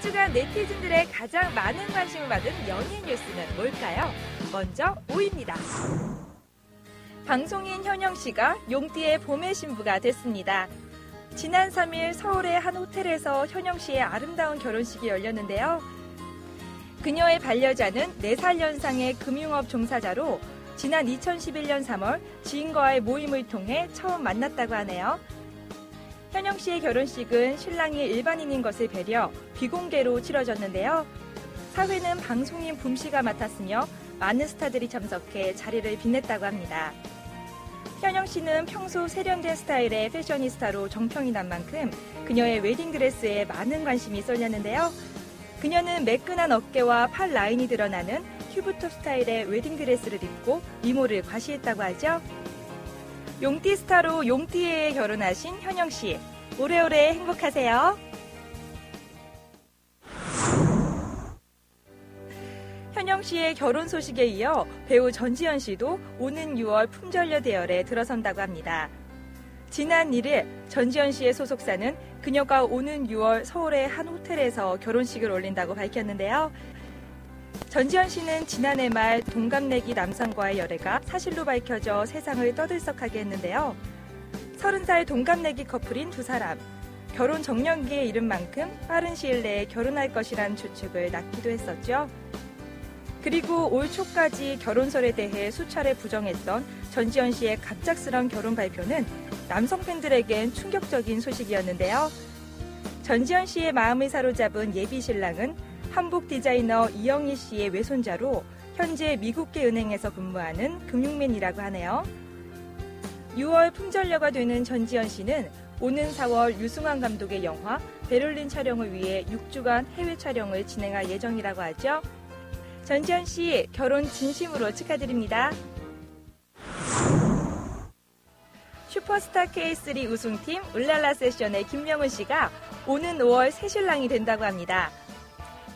주간 네티즌들의 가장 많은 관심을 받은 연예 뉴스는 뭘까요? 먼저 5위입니다. 방송인 현영 씨가 용띠의 봄의 신부가 됐습니다. 지난 3일 서울의 한 호텔에서 현영 씨의 아름다운 결혼식이 열렸는데요. 그녀의 반려자는 4살 연상의 금융업 종사자로 지난 2011년 3월 지인과의 모임을 통해 처음 만났다고 하네요. 현영 씨의 결혼식은 신랑이 일반인인 것을 배려 비공개로 치러졌는데요. 사회는 방송인 붐 씨가 맡았으며 많은 스타들이 참석해 자리를 빛냈다고 합니다. 현영 씨는 평소 세련된 스타일의 패셔니스타로 정평이 난 만큼 그녀의 웨딩드레스에 많은 관심이 쏠렸는데요. 그녀는 매끈한 어깨와 팔 라인이 드러나는 큐브톱 스타일의 웨딩드레스를 입고 미모를 과시했다고 하죠. 용띠 스타로 용띠에 결혼하신 현영 씨, 오래오래 행복하세요. 현영 씨의 결혼 소식에 이어 배우 전지현 씨도 오는 6월 품절녀 대열에 들어선다고 합니다. 지난 1일 전지현 씨의 소속사는 그녀가 오는 6월 서울의 한 호텔에서 결혼식을 올린다고 밝혔는데요. 전지현 씨는 지난해 말 동갑내기 남성과의 열애가 사실로 밝혀져 세상을 떠들썩하게 했는데요. 30살 동갑내기 커플인 두 사람, 결혼 정년기에 이른 만큼 빠른 시일 내에 결혼할 것이란 추측을 낳기도 했었죠. 그리고 올 초까지 결혼설에 대해 수차례 부정했던 전지현 씨의 갑작스런 결혼 발표는 남성 팬들에겐 충격적인 소식이었는데요. 전지현 씨의 마음을 사로잡은 예비 신랑은 한복 디자이너 이영희 씨의 외손자로 현재 미국계 은행에서 근무하는 금융맨이라고 하네요. 6월 품절녀가 되는 전지현 씨는 오는 4월 유승환 감독의 영화 베를린 촬영을 위해 6주간 해외 촬영을 진행할 예정이라고 하죠. 전지현 씨 결혼 진심으로 축하드립니다. 슈퍼스타 K3 우승팀 울랄라 세션의 김명훈 씨가 오는 5월 새신랑이 된다고 합니다.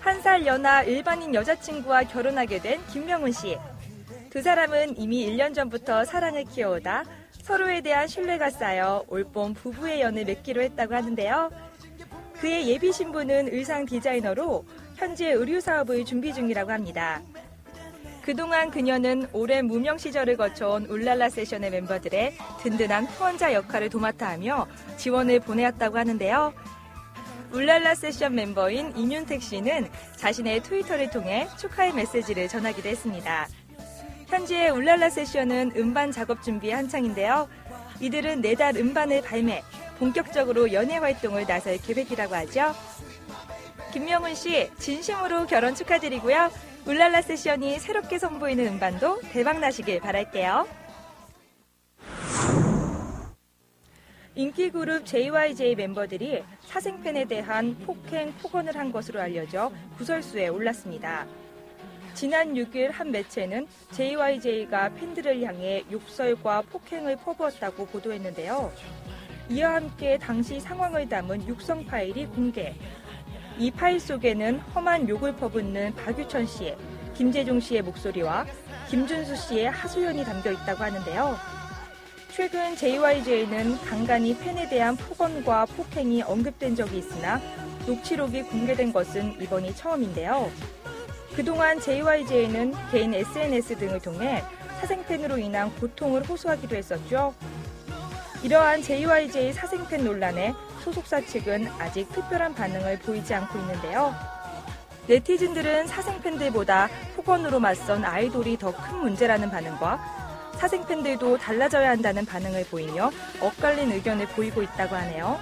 1살 연하 일반인 여자친구와 결혼하게 된 김명훈 씨. 두 사람은 이미 1년 전부터 사랑을 키워오다 서로에 대한 신뢰가 쌓여 올봄 부부의 연을 맺기로 했다고 하는데요. 그의 예비 신부는 의상 디자이너로 현재 의류 사업을 준비 중이라고 합니다. 그동안 그녀는 오랜 무명 시절을 거쳐온 울랄라 세션의 멤버들의 든든한 후원자 역할을 도맡아 하며 지원을 보내왔다고 하는데요. 울랄라 세션 멤버인 임윤택 씨는 자신의 트위터를 통해 축하의 메시지를 전하기도 했습니다. 현재 울랄라 세션은 음반 작업 준비에 한창인데요. 이들은 4달 음반을 발매, 본격적으로 연예 활동을 나설 계획이라고 하죠. 김명훈 씨, 진심으로 결혼 축하드리고요. 울랄라 세션이 새롭게 선보이는 음반도 대박 나시길 바랄게요. 인기 그룹 JYJ 멤버들이 사생팬에 대한 폭행, 폭언을 한 것으로 알려져 구설수에 올랐습니다. 지난 6일 한 매체는 JYJ가 팬들을 향해 욕설과 폭행을 퍼부었다고 보도했는데요. 이와 함께 당시 상황을 담은 육성 파일이 공개. 이 파일 속에는 험한 욕을 퍼붓는 박유천 씨의, 김재중 씨의 목소리와 김준수 씨의 하소연이 담겨 있다고 하는데요. 최근 JYJ는 간간히 팬에 대한 폭언과 폭행이 언급된 적이 있으나 녹취록이 공개된 것은 이번이 처음인데요. 그동안 JYJ는 개인 SNS 등을 통해 사생팬으로 인한 고통을 호소하기도 했었죠. 이러한 JYJ 사생팬 논란에 소속사 측은 아직 특별한 반응을 보이지 않고 있는데요. 네티즌들은 사생팬들보다 폭언으로 맞선 아이돌이 더 큰 문제라는 반응과 사생팬들도 달라져야 한다는 반응을 보이며 엇갈린 의견을 보이고 있다고 하네요.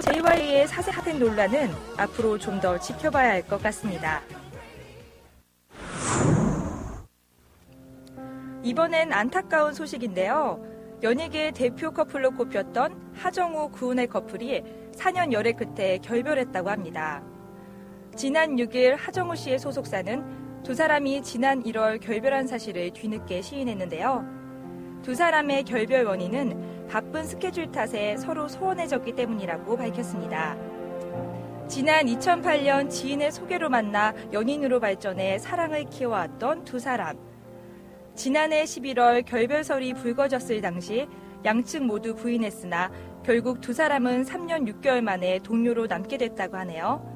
JYJ의 사생팬 논란은 앞으로 좀 더 지켜봐야 할 것 같습니다. 이번엔 안타까운 소식인데요. 연예계 대표 커플로 꼽혔던 하정우, 구은혜 커플이 4년 열애 끝에 결별했다고 합니다. 지난 6일 하정우 씨의 소속사는 두 사람이 지난 1월 결별한 사실을 뒤늦게 시인했는데요. 두 사람의 결별 원인은 바쁜 스케줄 탓에 서로 소원해졌기 때문이라고 밝혔습니다. 지난 2008년 지인의 소개로 만나 연인으로 발전해 사랑을 키워왔던 두 사람. 지난해 11월 결별설이 불거졌을 당시 양측 모두 부인했으나 결국 두 사람은 3년 6개월 만에 동료로 남게 됐다고 하네요.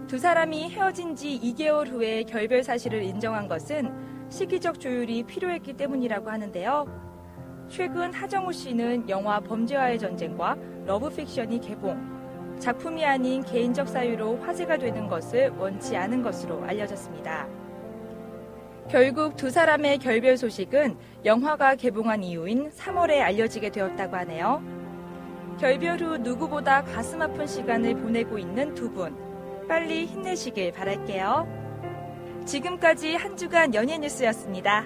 두 사람이 헤어진 지 2개월 후에 결별 사실을 인정한 것은 시기적 조율이 필요했기 때문이라고 하는데요. 최근 하정우 씨는 영화 범죄와의 전쟁과 러브픽션이 개봉, 작품이 아닌 개인적 사유로 화제가 되는 것을 원치 않은 것으로 알려졌습니다. 결국 두 사람의 결별 소식은 영화가 개봉한 이후인 3월에 알려지게 되었다고 하네요. 결별 후 누구보다 가슴 아픈 시간을 보내고 있는 두 분, 빨리 힘내시길 바랄게요. 지금까지 한 주간 연예 뉴스였습니다.